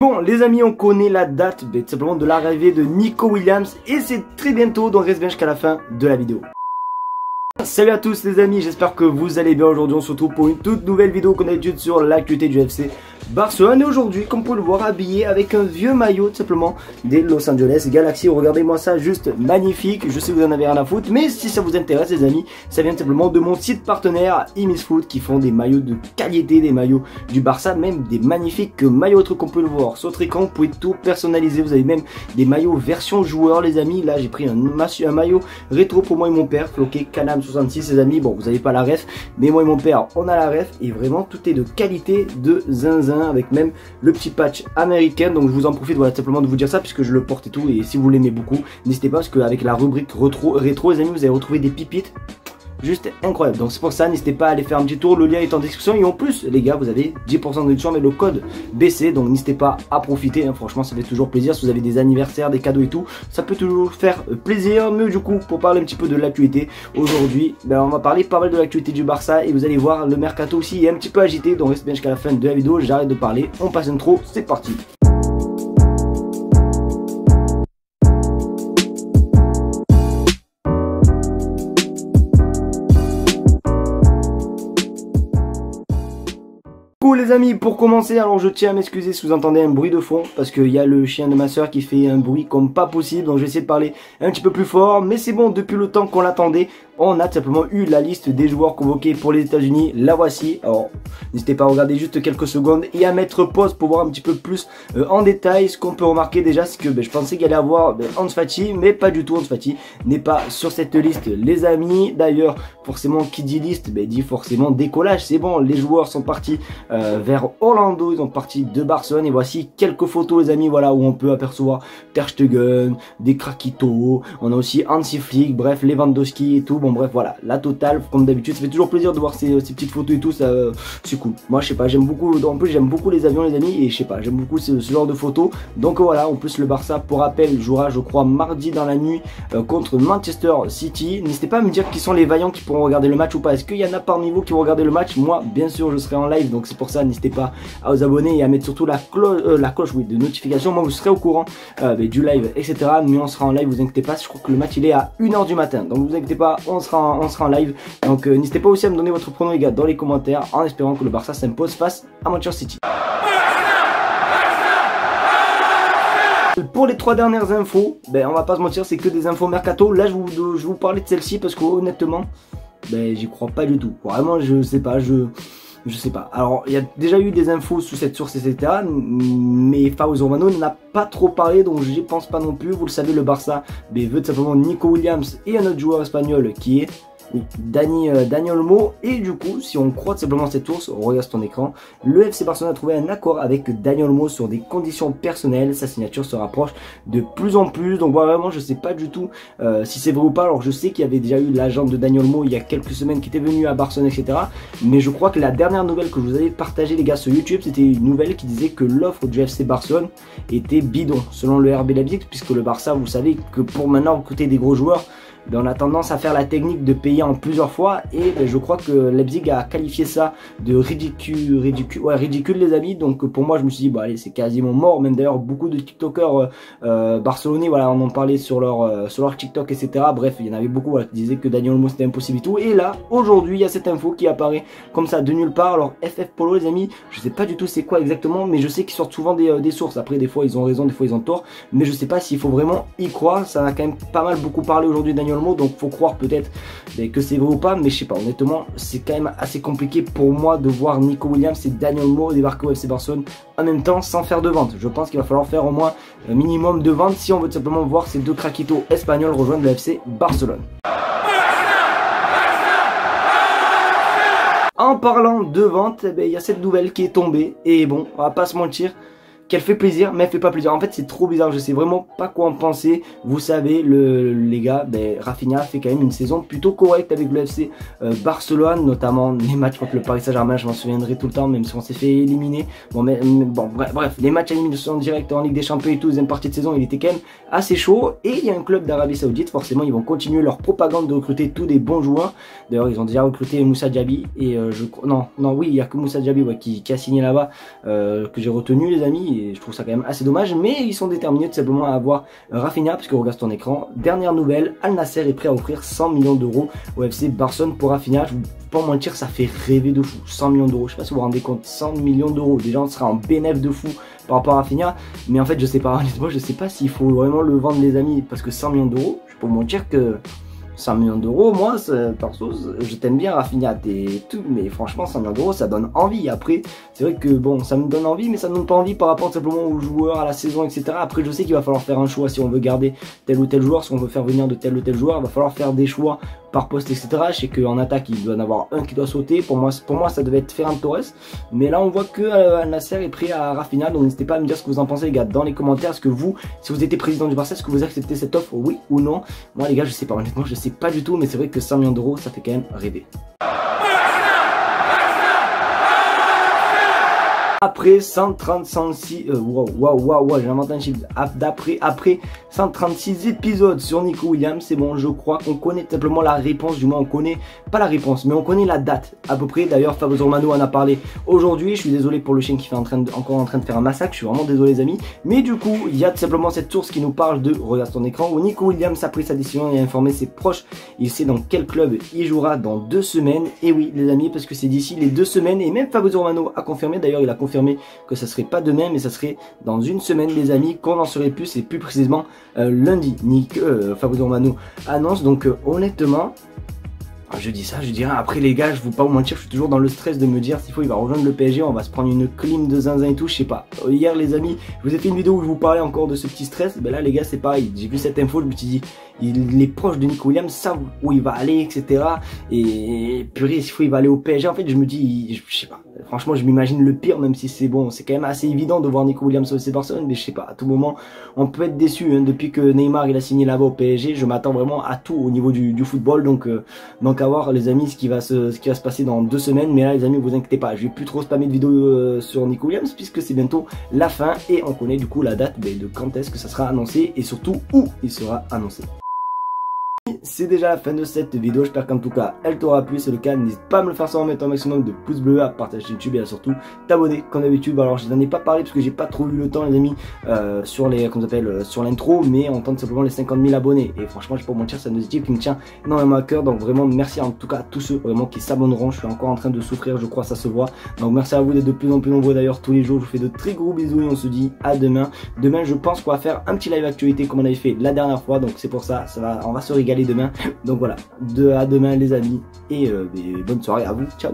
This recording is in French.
Bon les amis, on connaît la date tout simplement de l'arrivée de Nico Williams et c'est très bientôt, donc reste bien jusqu'à la fin de la vidéo. Salut à tous les amis, j'espère que vous allez bien. Aujourd'hui on se retrouve pour une toute nouvelle vidéo qu'on a étudiée sur l'actualité du FC Barcelone. Et aujourd'hui, comme vous pouvez le voir, habillé avec un vieux maillot tout simplement des Los Angeles Galaxy. Regardez-moi ça, juste magnifique. Je sais que vous en avez rien à foutre, mais si ça vous intéresse les amis, ça vient tout simplement de mon site partenaire Imisfoot qui font des maillots de qualité, des maillots du Barça, même des magnifiques maillots autres qu'on peut le voir sur votre écran. Vous pouvez tout personnaliser, vous avez même des maillots version joueur les amis. Là j'ai pris un maillot rétro pour moi et mon père, floqué Canam 66 les amis. Bon vous n'avez pas la ref, mais moi et mon père on a la ref et vraiment tout est de qualité de zinzin avec même le petit patch américain. Donc je vous en profite voilà simplement de vous dire ça puisque je le porte et tout, et si vous l'aimez beaucoup n'hésitez pas parce qu'avec la rubrique rétro les amis vous allez retrouver des pipites juste incroyable. Donc c'est pour ça, n'hésitez pas à aller faire un petit tour, le lien est en description. Et en plus les gars vous avez 10% de réduction avec le code BC, donc n'hésitez pas à profiter hein. Franchement ça fait toujours plaisir, si vous avez des anniversaires, des cadeaux et tout, ça peut toujours faire plaisir. Mais du coup pour parler un petit peu de l'actualité aujourd'hui, on va parler pas mal de l'actualité du Barça. Et vous allez voir le mercato aussi est un petit peu agité, donc restez bien jusqu'à la fin de la vidéo. J'arrête de parler, on passe intro, c'est parti. Les amis, pour commencer, alors je tiens à m'excuser si vous entendez un bruit de fond parce qu'il y a le chien de ma soeur qui fait un bruit comme pas possible, donc je vais essayer de parler un petit peu plus fort. Mais c'est bon, depuis le temps qu'on l'attendait, on a tout simplement eu la liste des joueurs convoqués pour les États-Unis. La voici. Alors n'hésitez pas à regarder juste quelques secondes et à mettre pause pour voir un petit peu plus en détail. Ce qu'on peut remarquer déjà, c'est que je pensais qu'il allait avoir Ansu Fati, mais pas du tout. Ansu Fati n'est pas sur cette liste les amis. D'ailleurs forcément qui dit liste dit forcément décollage. C'est bon, les joueurs sont partis vers Orlando, ils sont partis de Barcelone. Et voici quelques photos les amis, voilà, où on peut apercevoir Ter Stegen, des Krakito, on a aussi Hansi Flick, bref Lewandowski et tout. Bon bref voilà, la totale comme d'habitude. Ça fait toujours plaisir de voir ces petites photos et tout, ça c'est cool. Moi je sais pas, j'aime beaucoup, en plus j'aime beaucoup les avions les amis, et je sais pas, j'aime beaucoup ce genre de photos. Donc voilà, en plus le Barça pour rappel jouera je crois mardi dans la nuit contre Manchester City. N'hésitez pas à me dire qui sont les vaillants qui pourront regarder le match ou pas. Est-ce qu'il y en a parmi vous qui vont regarder le match? Moi bien sûr je serai en live, donc c'est pour ça n'hésitez pas à vous abonner et à mettre surtout la cloche oui, de notification. Moi vous serez au courant du live etc. Mais on sera en live, vous inquiétez pas, je crois que le match il est à 1 h du matin, donc vous inquiétez pas, on sera en live. Donc n'hésitez pas aussi à me donner votre pronom les gars dans les commentaires, en espérant que le Barça s'impose face à Manchester City. Pour les 3 dernières infos, on va pas se mentir, c'est que des infos mercato. Là je vous parlais de celle-ci parce que honnêtement j'y crois pas du tout. Vraiment je sais pas, je sais pas. Alors il y a déjà eu des infos sous cette source etc. Mais Fabrizio Romano n'a pas trop parlé, donc j'y pense pas non plus. Vous le savez, le Barça veut tout simplement Nico Williams et un autre joueur espagnol qui est Dani Olmo. Et du coup si on croit tout simplement cette source, on regarde ton écran, le FC Barcelone a trouvé un accord avec Dani Olmo sur des conditions personnelles. Sa signature se rapproche de plus en plus, donc voilà, vraiment je sais pas du tout si c'est vrai ou pas. Alors je sais qu'il y avait déjà eu l'agent de Dani Olmo il y a quelques semaines qui était venu à Barcelone etc. Mais je crois que la dernière nouvelle que je vous avais partagée les gars sur YouTube, c'était une nouvelle qui disait que l'offre du FC Barcelone était bidon selon le RB Leipzig, puisque le Barça vous savez que pour maintenant recruter des gros joueurs on a tendance à faire la technique de payer en plusieurs fois. Et je crois que Leipzig a qualifié ça de ridicule les amis. Donc pour moi je me suis dit allez, c'est quasiment mort. Même d'ailleurs beaucoup de TikTokers barcelonais voilà, on en parlait sur leur TikTok etc. Bref il y en avait beaucoup qui disaient que Dani Olmo c'était impossible et tout. Et là aujourd'hui il y a cette info qui apparaît comme ça de nulle part. Alors FF Polo les amis, je sais pas du tout c'est quoi exactement, mais je sais qu'ils sortent souvent des sources. Après des fois ils ont raison, des fois ils ont tort, mais je sais pas s'il faut vraiment y croire. Ça a quand même pas mal beaucoup parlé aujourd'hui Dani Olmo, donc faut croire peut-être que c'est vrai ou pas, mais je sais pas, honnêtement c'est quand même assez compliqué pour moi de voir Nico Williams et Dani Olmo débarquer au FC Barcelone en même temps sans faire de vente. Je pense qu'il va falloir faire au moins un minimum de vente si on veut tout simplement voir ces deux craquitos espagnols rejoindre le FC Barcelone. En parlant de vente, il y a cette nouvelle qui est tombée et bon, on va pas se mentir, qu'elle fait plaisir mais elle fait pas plaisir. En fait c'est trop bizarre, je sais vraiment pas quoi en penser. Vous savez les gars, Rafinha fait quand même une saison plutôt correcte avec le FC Barcelone, notamment les matchs contre le Paris Saint-Germain, je m'en souviendrai tout le temps même si on s'est fait éliminer. Bon bref, les matchs à élimination directe en Ligue des Champions et tout, deuxième partie de saison il était quand même assez chaud. Et il y a un club d'Arabie Saoudite, forcément ils vont continuer leur propagande de recruter tous des bons joueurs. D'ailleurs ils ont déjà recruté Moussa Diaby et il y a que Moussa Diaby qui a signé là-bas que j'ai retenu les amis. amis, et je trouve ça quand même assez dommage, mais ils sont déterminés tout simplement à avoir Rafinha, puisque regarde ton écran, dernière nouvelle, Al Nassr est prêt à offrir 100 millions d'euros au FC Barcelone pour Rafinha. Je ne vais pas mentir, ça fait rêver de fou, 100 millions d'euros, je sais pas si vous vous rendez compte, 100 millions d'euros, déjà on sera en bénéf de fou par rapport à Rafinha, mais en fait je sais pas, honnêtement je sais pas s'il faut vraiment le vendre les amis, parce que 100 millions d'euros, je peux vous mentir que 100 millions d'euros, moi, perso, je t'aime bien Rafinha et tout, mais franchement 100 millions d'euros ça donne envie. Après c'est vrai que bon, ça me donne envie, mais ça me donne pas envie par rapport simplement aux joueurs, à la saison, etc. Après je sais qu'il va falloir faire un choix si on veut garder tel ou tel joueur, si on veut faire venir de tel ou tel joueur, il va falloir faire des choix par poste, etc. Je sais qu'en attaque il doit en avoir un qui doit sauter, pour moi ça devait être Ferran Torres, mais là on voit que Al Nassr est prêt à Rafinha, donc n'hésitez pas à me dire ce que vous en pensez les gars dans les commentaires. Est-ce que vous, si vous étiez président du Barça, est-ce que vous acceptez cette offre, oui ou non? Moi les gars je sais pas, honnêtement je sais pas du tout, mais c'est vrai que 100 millions d'euros ça fait quand même rêver. Après 136, j'ai inventé un chiffre. Après 136 épisodes sur Nico Williams, c'est bon, je crois qu'on connaît simplement la réponse, du moins on connaît, pas la réponse, mais on connaît la date à peu près. D'ailleurs Fabrizio Romano en a parlé aujourd'hui, je suis désolé pour le chien qui fait encore en train de faire un massacre, je suis vraiment désolé les amis. Mais du coup, il y a tout simplement cette source qui nous parle de, regarde ton écran, où Nico Williams a pris sa décision et a informé ses proches, il sait dans quel club il jouera dans 2 semaines. Et oui les amis, parce que c'est d'ici les 2 semaines, et même Fabrizio Romano a confirmé, d'ailleurs il a confirmé que ça serait pas demain mais ça serait dans 1 semaine les amis, qu'on en saurait plus, et plus précisément lundi. Fabrizio Romano annonce, donc honnêtement je dis ça, je dirais après les gars, je vous pas vous mentir, je suis toujours dans le stress de me dire s'il faut il va rejoindre le PSG, on va se prendre une clim de zinzin et tout, je sais pas. Hier les amis, je vous ai fait une vidéo où je vous parlais encore de ce petit stress, ben là les gars c'est pareil, j'ai vu cette info, je me suis dit, les proches de Nico Williams savent où il va aller, etc. Et purée, s'il faut il va aller au PSG, en fait je me dis, je sais pas, franchement je m'imagine le pire, même si c'est bon, c'est quand même assez évident de voir Nico Williams au FC Barcelone, mais je sais pas, à tout moment on peut être déçu, hein. Depuis que Neymar il a signé là-bas au PSG, je m'attends vraiment à tout au niveau du football, donc à voir les amis ce qui va se passer dans 2 semaines. Mais là les amis vous inquiétez pas, je vais plus trop spammer de vidéos sur Nico Williams puisque c'est bientôt la fin et on connaît du coup la date de quand est-ce que ça sera annoncé et surtout où il sera annoncé. C'est déjà la fin de cette vidéo, j'espère qu'en tout cas elle t'aura plu, c'est le cas, n'hésite pas à me le faire savoir en mettant un maximum de pouces bleus, à partager YouTube et à surtout t'abonner comme d'habitude. Alors je n'en ai pas parlé parce que j'ai pas trop eu le temps les amis sur les, comment ça s'appelle, sur l'intro, mais on tente simplement les 50 000 abonnés et franchement je peux pas vous mentir, c'est un objectif qui me tient énormément à cœur, donc vraiment merci en tout cas à tous ceux vraiment qui s'abonneront. Je suis encore en train de souffrir, je crois, ça se voit, donc merci à vous d'être de plus en plus nombreux d'ailleurs tous les jours. Je vous fais de très gros bisous et on se dit à demain. Demain je pense qu'on va faire un petit live actualité comme on avait fait la dernière fois, donc c'est pour ça, on va se régaler demain. Donc voilà, à demain les amis et bonne soirée à vous, ciao.